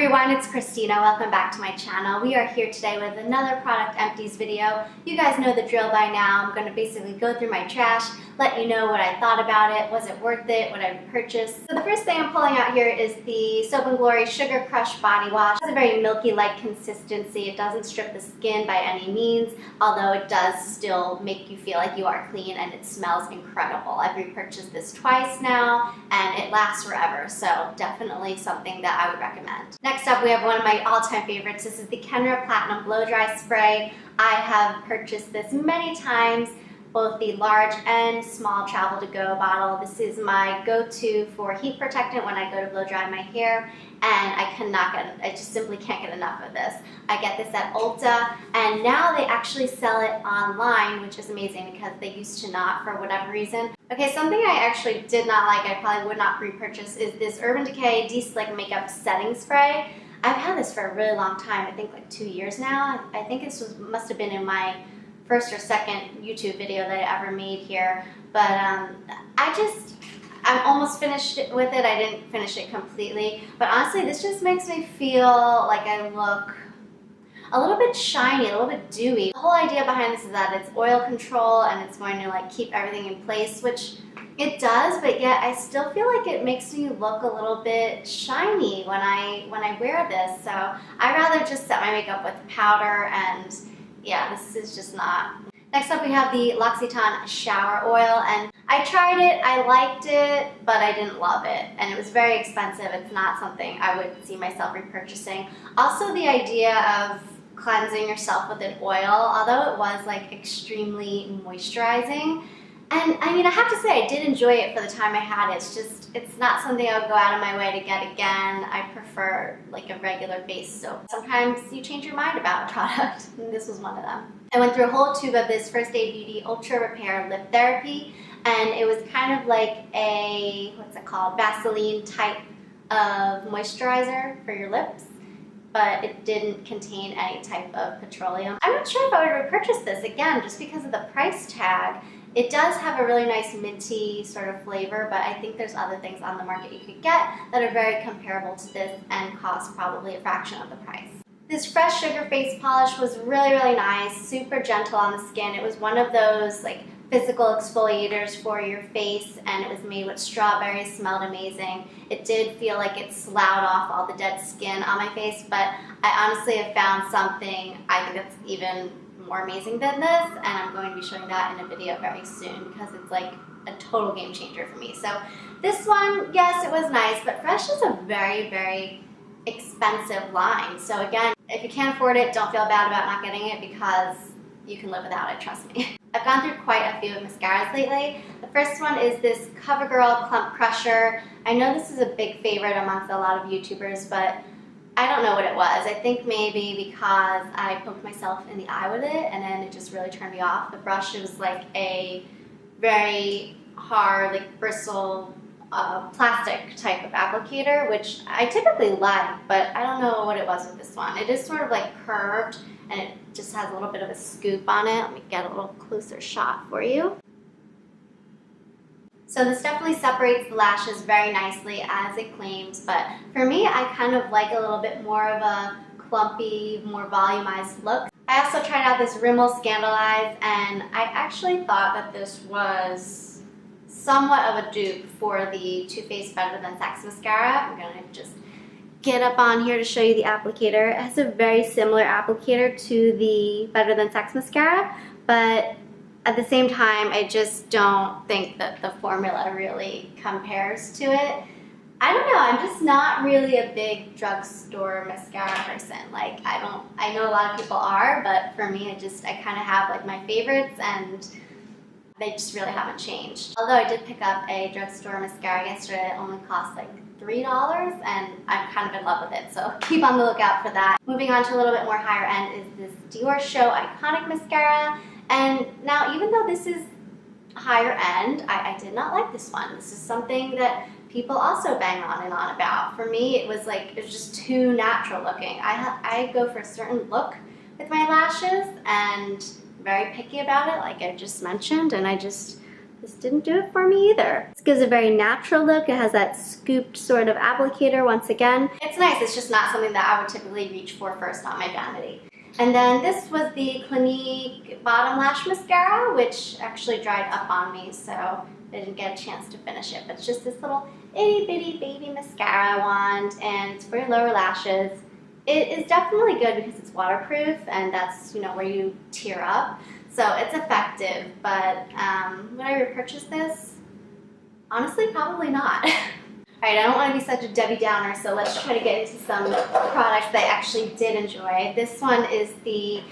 everyone, it's Christina. Welcome back to my channel. We are here today with another product empties video. You guys know the drill by now. I'm going to basically go through my trash, let you know what I thought about it, was it worth it, what I purchased. So the first thing I'm pulling out here is the Soap & Glory Sugar Crush Body Wash. It has a very milky-like consistency. It doesn't strip the skin by any means, although it does still make you feel like you are clean, and it smells incredible. I've repurchased this twice now and it lasts forever, so definitely something that I would recommend. Next up, we have one of my all-time favorites. This is the Kenra Platinum Blow Dry Spray. I have purchased this many times, both the large and small travel to go bottle. This is my go-to for heat protectant when I go to blow dry my hair, and I just simply can't get enough of this. I get this at Ulta, and now they actually sell it online, which is amazing because they used to not for whatever reason. Okay, something I actually did not like, I probably would not repurchase, is this Urban Decay De-Slick Makeup Setting Spray. I've had this for a really long time, I think like 2 years now. I think this must have been in my first or second YouTube video that I ever made here, but I'm almost finished with it. I didn't finish it completely, but honestly this just makes me feel like I look a little bit shiny, a little bit dewy. The whole idea behind this is that it's oil control and it's going to like keep everything in place, which it does, but yet I still feel like it makes me look a little bit shiny when I wear this. So I'd rather just set my makeup with powder, and yeah, this is just not. Next up we have the L'Occitane Shower Oil, and I tried it, I liked it, but I didn't love it, and it was very expensive. It's not something I would see myself repurchasing. Also, the idea of cleansing yourself with an oil, although it was like extremely moisturizing, and I mean, I have to say I did enjoy it for the time I had it. It's not something I would go out of my way to get again. I prefer like a regular base soap. Sometimes you change your mind about a product, and this was one of them. I went through a whole tube of this First Aid Beauty Ultra Repair Lip Therapy, and it was kind of like a, what's it called, Vaseline type of moisturizer for your lips, but it didn't contain any type of petroleum. I'm not sure if I would repurchase this again just because of the price tag. It does have a really nice minty sort of flavor, but I think there's other things on the market you could get that are very comparable to this and cost probably a fraction of the price. This Fresh Sugar Face Polish was really, really nice, super gentle on the skin. It was one of those like physical exfoliators for your face, and it was made with strawberries, smelled amazing. It did feel like it sloughed off all the dead skin on my face, but I honestly have found something I think that's even more amazing than this, and I'm going to be showing that in a video very soon because it's like a total game changer for me. So this one, yes, it was nice, but Fresh is a very, very expensive line. So again, if you can't afford it, don't feel bad about not getting it because you can live without it, trust me. I've gone through quite a few mascaras lately. The first one is this CoverGirl Clump Crusher. I know this is a big favorite amongst a lot of YouTubers, but I don't know what it was. I think maybe because I poked myself in the eye with it and then it just really turned me off. The brush was like a very hard, like bristle, plastic type of applicator, which I typically like, but I don't know what it was with this one. It is sort of like curved and it just has a little bit of a scoop on it. Let me get a little closer shot for you. So this definitely separates the lashes very nicely as it claims, but for me, I kind of like a little bit more of a clumpy, more volumized look. I also tried out this Rimmel Scandalize, and I actually thought that this was somewhat of a dupe for the Too Faced Better Than Sex mascara. I'm gonna just get up on here to show you the applicator. It has a very similar applicator to the Better Than Sex mascara, but at the same time, I just don't think that the formula really compares to it. I don't know, I'm just not really a big drugstore mascara person. Like, I know a lot of people are, but for me, I kind of have like my favorites, and they just really haven't changed. Although I did pick up a drugstore mascara yesterday, it only cost like $3, and I'm kind of in love with it, so keep on the lookout for that. Moving on to a little bit more higher end is this Dior Show Iconic Mascara. And now, even though this is higher end, I did not like this one. This is something that people also bang on and on about. For me, it was just too natural looking. I go for a certain look with my lashes and very picky about it, like I just mentioned, and I just this didn't do it for me either. This gives a very natural look. It has that scooped sort of applicator once again. It's nice, it's just not something that I would typically reach for first on my vanity. And then this was the Clinique Bottom Lash Mascara, which actually dried up on me, so I didn't get a chance to finish it. But it's just this little itty bitty baby mascara wand, and it's for your lower lashes. It is definitely good because it's waterproof, and that's, you know, where you tear up. So it's effective, but would I repurchase this? Honestly, probably not. Alright, I don't want to be such a Debbie Downer, so let's try to get into some products that I actually did enjoy. This one is the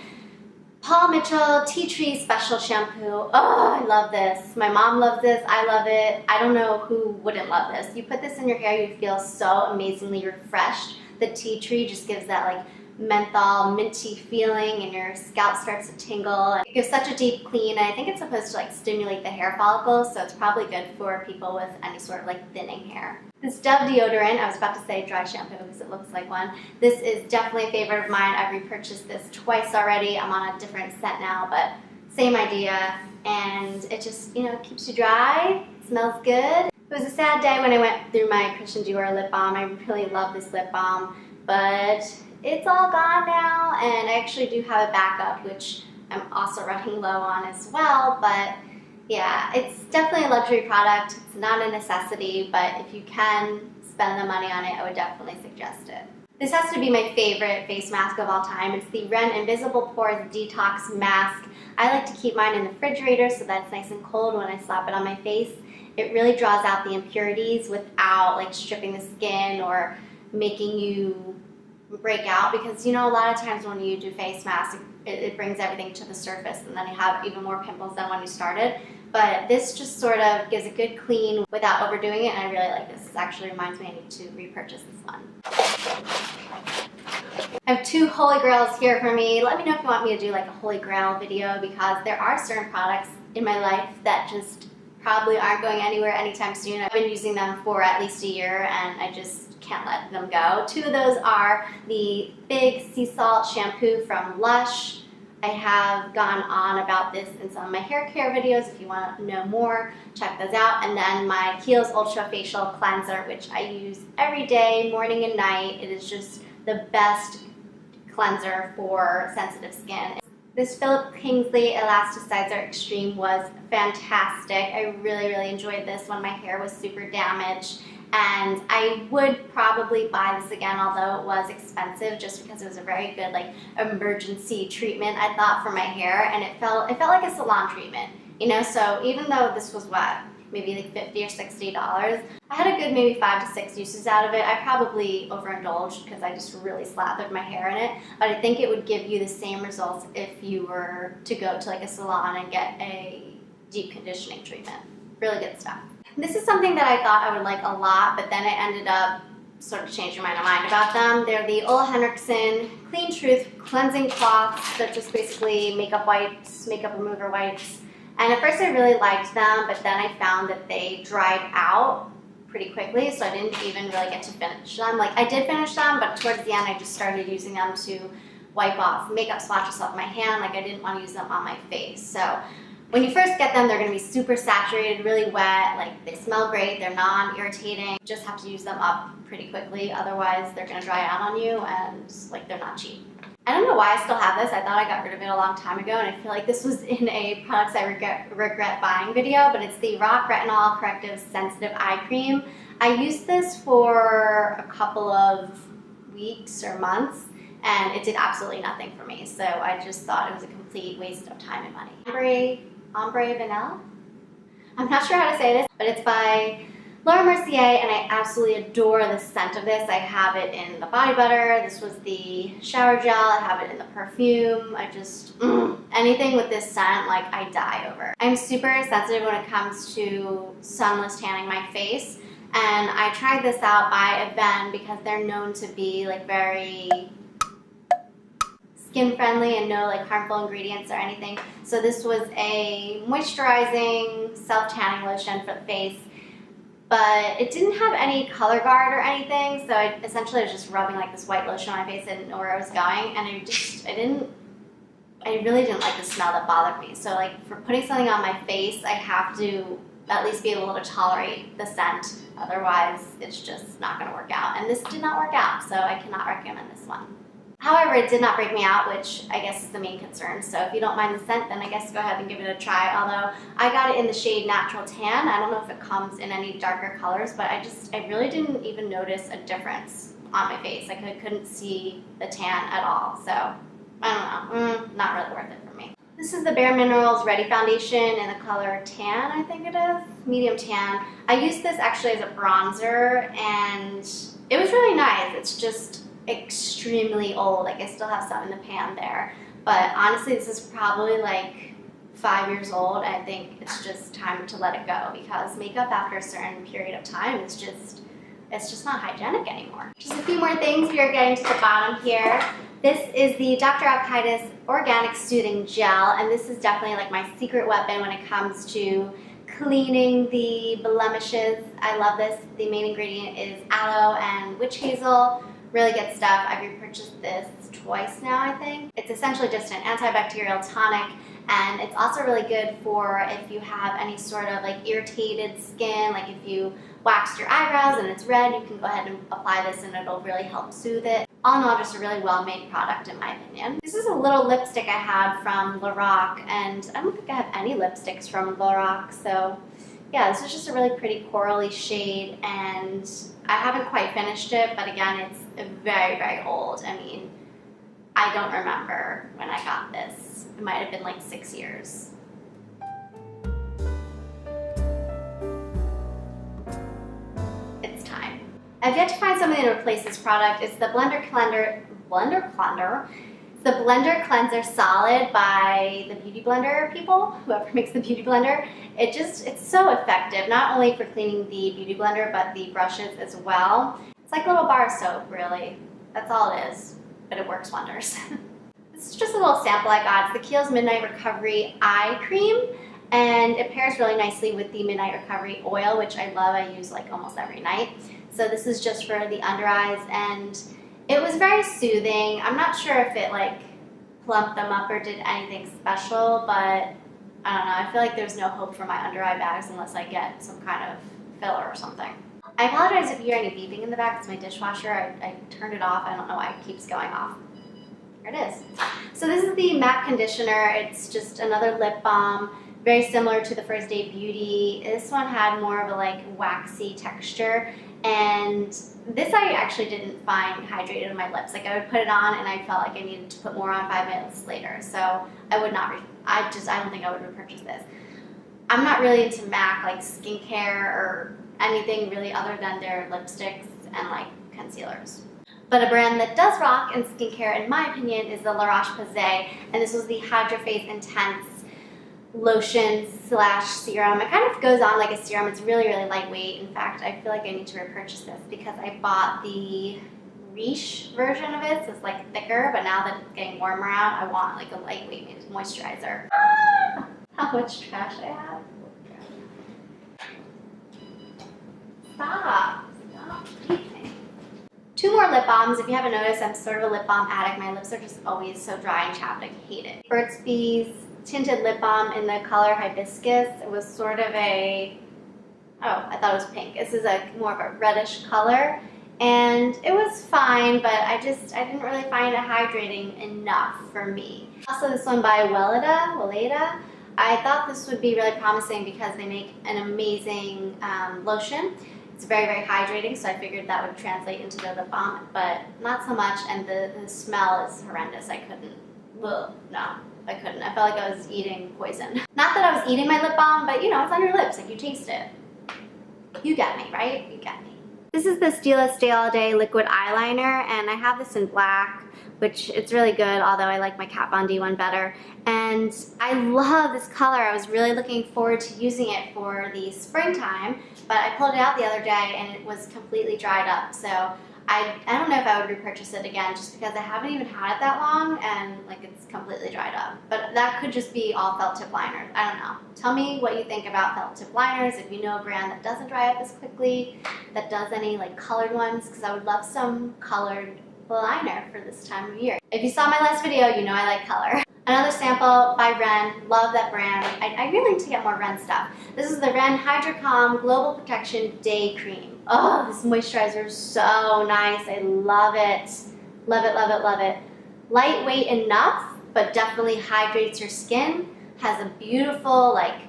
Paul Mitchell Tea Tree Special Shampoo. Oh, I love this. My mom loves this. I love it. I don't know who wouldn't love this. You put this in your hair, you feel so amazingly refreshed. The tea tree just gives that like menthol, minty feeling, and your scalp starts to tingle. It gives such a deep clean, and I think it's supposed to like stimulate the hair follicles, so it's probably good for people with any sort of like thinning hair. This Dove deodorant, I was about to say dry shampoo because it looks like one. This is definitely a favorite of mine. I've repurchased this twice already. I'm on a different scent now, but same idea. And it just, you know, keeps you dry, smells good. It was a sad day when I went through my Christian Dior lip balm. I really love this lip balm, but it's all gone now, and I actually do have a backup, which I'm also running low on as well, but yeah, it's definitely a luxury product. It's not a necessity, but if you can spend the money on it, I would definitely suggest it. This has to be my favorite face mask of all time. It's the Ren Invisible Pores Detox Mask. I like to keep mine in the refrigerator so that it's nice and cold when I slap it on my face. It really draws out the impurities without like stripping the skin or making you break out, because you know a lot of times when you do face masks it brings everything to the surface and then you have even more pimples than when you started. But this just sort of gives a good clean without overdoing it, and I really like this. This actually reminds me I need to repurchase this one. I have two holy grails here for me. Let me know if you want me to do like a holy grail video, because there are certain products in my life that just probably aren't going anywhere anytime soon. I've been using them for at least a year and I just can't let them go. Two of those are the Big Sea Salt Shampoo from Lush. I have gone on about this in some of my hair care videos. If you want to know more, check those out. And then my Kiehl's Ultra Facial Cleanser, which I use every day, morning and night. It is just the best cleanser for sensitive skin. This Philip Kingsley Elasticizer Extreme was fantastic. I really, really enjoyed this when my hair was super damaged. And I would probably buy this again, although it was expensive, just because it was a very good like emergency treatment, I thought, for my hair, and it felt like a salon treatment, you know. So even though this was what, maybe like $50 or $60, I had a good maybe 5 to 6 uses out of it. I probably overindulged because I just really slathered my hair in it, but I think it would give you the same results if you were to go to like a salon and get a deep conditioning treatment. Really good stuff. This is something that I thought I would like a lot, but then I ended up sort of changing my mind about them. They're the Ole Henriksen Clean Truth Cleansing Cloths. They're just basically makeup wipes, makeup remover wipes. And at first I really liked them, but then I found that they dried out pretty quickly, so I didn't even really get to finish them. Like, I did finish them, but towards the end I just started using them to wipe off makeup swatches off my hand. Like, I didn't want to use them on my face. So when you first get them, they're going to be super saturated, really wet, like they smell great, they're non-irritating. You just have to use them up pretty quickly, otherwise they're going to dry out on you, and like they're not cheap. I don't know why I still have this. I thought I got rid of it a long time ago, and I feel like this was in a products I regret buying video, but it's the Rock Retinol Corrective Sensitive Eye Cream. I used this for a couple of weeks or months, and it did absolutely nothing for me, so I just thought it was a complete waste of time and money. Ombre Vanilla? I'm not sure how to say this, but it's by Laura Mercier, and I absolutely adore the scent of this. I have it in the body butter. This was the shower gel. I have it in the perfume. I just, anything with this scent, like, I die over. I'm super sensitive when it comes to sunless tanning my face, and I tried this out by Avène because they're known to be like very skin friendly and no like harmful ingredients or anything. So this was a moisturizing self-tanning lotion for the face, but it didn't have any color guard or anything, so I essentially was just rubbing like this white lotion on my face. I didn't know where I was going, and I I really didn't like the smell that bothered me. So like for putting something on my face, I have to at least be able to tolerate the scent. Otherwise, it's just not going to work out. And this did not work out, so I cannot recommend this one. However, it did not break me out, which I guess is the main concern. So if you don't mind the scent, then I guess go ahead and give it a try. Although I got it in the shade Natural Tan. I don't know if it comes in any darker colors, but I really didn't even notice a difference on my face. Like I couldn't see the tan at all. So I don't know, not really worth it for me. This is the Bare Minerals Ready Foundation in the color Tan, I think it is, medium tan. I used this actually as a bronzer and it was really nice. It's just extremely old. Like I still have some in the pan there. But honestly, this is probably like 5 years old. I think it's just time to let it go because makeup after a certain period of time is just, it's just not hygienic anymore. Just a few more things. We are getting to the bottom here. This is the Dr. Alkaitis Organic Soothing Gel, and this is definitely like my secret weapon when it comes to cleaning the blemishes. I love this. The main ingredient is aloe and witch hazel. Really good stuff. I've repurchased this twice now, I think. It's essentially just an antibacterial tonic, and it's also really good for if you have any sort of like irritated skin, like if you waxed your eyebrows and it's red, you can go ahead and apply this and it'll really help soothe it. All in all, just a really well-made product in my opinion. This is a little lipstick I had from Lorac, and I don't think I have any lipsticks from Lorac, so yeah, this is just a really pretty corally shade, and I haven't quite finished it, but again, it's very, very old. I mean, I don't remember when I got this. It might have been like 6 years. It's time. I've yet to find something to replace this product. It's the Blender Cleanser. It's the Blender Cleanser Solid by the Beauty Blender people, whoever makes the Beauty Blender. It's so effective, not only for cleaning the Beauty Blender, but the brushes as well. It's like a little bar of soap, really. That's all it is, but it works wonders. This is just a little sample I got. It's the Kiehl's Midnight Recovery Eye Cream, and it pairs really nicely with the Midnight Recovery Oil, which I love. I use like almost every night. So this is just for the under eyes, and it was very soothing. I'm not sure if it like plumped them up or did anything special, but I don't know. I feel like there's no hope for my under eye bags unless I get some kind of filler or something. I apologize if you hear any beeping in the back. It's my dishwasher. I turned it off. I don't know why it keeps going off. Here it is. So this is the matte conditioner. It's just another lip balm, very similar to the First Day Beauty. This one had more of a like waxy texture, and this I actually didn't find hydrated in my lips. Like I would put it on and I felt like I needed to put more on 5 minutes later. So I would not, I don't think I would repurchase this. I'm not really into MAC like skincare or anything really other than their lipsticks and like concealers. But a brand that does rock in skincare, in my opinion, is the La Roche-Posay, and this was the Hydra Face Intense lotion slash serum. It kind of goes on like a serum. It's really, really lightweight. In fact, I feel like I need to repurchase this because I bought the Riche version of it, so it's like thicker, but now that it's getting warmer out, I want like a lightweight moisturizer. Ah! How much trash I have. Stop. Stop leaving. 2 more lip balms. If you haven't noticed, I'm sort of a lip balm addict. My lips are just always so dry and chapped. I hate it. Burt's Bees tinted lip balm in the color Hibiscus. It was sort of a, oh, I thought it was pink. This is a more of a reddish color, and it was fine, but I didn't really find it hydrating enough for me. Also, this one by Weleda. I thought this would be really promising because they make an amazing lotion. It's very, very hydrating, so I figured that would translate into the lip balm, but not so much, and the smell is horrendous. I couldn't, ugh, no, I couldn't. I felt like I was eating poison. Not that I was eating my lip balm, but you know, it's on your lips, like you taste it. You get me, right? You get me. This is the Stila Stay All Day Liquid Eyeliner, and I have this in black, which it's really good, although I like my Kat Von D one better. And I love this color. I was really looking forward to using it for the springtime, but I pulled it out the other day and it was completely dried up. So I don't know if I would repurchase it again just because I haven't even had it that long and like it's completely dried up. But that could just be all felt tip liners. I don't know. Tell me what you think about felt tip liners, if you know a brand that doesn't dry up as quickly, that does any like colored ones, because I would love some colored liner for this time of year. If you saw my last video, you know I like color. Another sample by Ren, love that brand. I really need to get more Ren stuff. This is the Ren Hydrocalm Global Protection Day Cream. Oh, this moisturizer is so nice. I love it. Love it, love it, love it. Lightweight enough, but definitely hydrates your skin. Has a beautiful, like,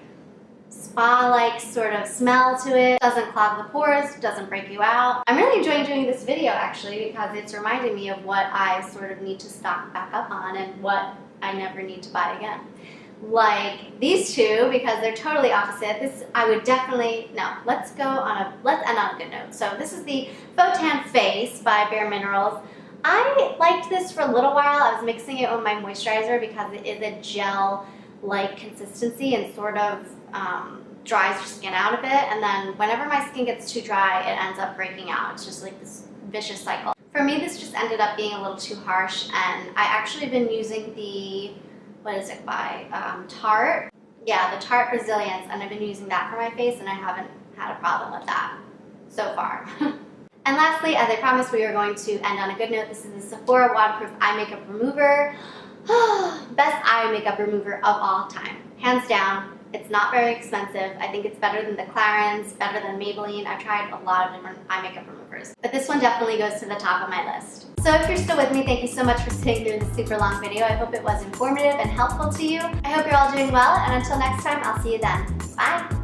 spa-like sort of smell to it. Doesn't clog the pores, doesn't break you out. I'm really enjoying doing this video actually because it's reminding me of what I sort of need to stock back up on and what I never need to buy again. Like these two, because they're totally opposite. This I would definitely, no, let's end on a good note. So this is the Faux Tan Face by Bare Minerals. I liked this for a little while. I was mixing it with my moisturizer because it is a gel-like consistency and sort of dries your skin out a bit, and then whenever my skin gets too dry, it ends up breaking out. It's just like this vicious cycle. For me, this just ended up being a little too harsh, and I actually been using the, what is it by, Tarte? Yeah, the Tarte Brazilians, and I've been using that for my face, and I haven't had a problem with that so far. And lastly, as I promised, we are going to end on a good note. This is the Sephora Waterproof Eye Makeup Remover. Best eye makeup remover of all time. Hands down. It's not very expensive. I think it's better than the Clarins, better than Maybelline. I've tried a lot of different eye makeup removers, but this one definitely goes to the top of my list. So if you're still with me, thank you so much for sitting through this super long video. I hope it was informative and helpful to you. I hope you're all doing well, and until next time, I'll see you then. Bye!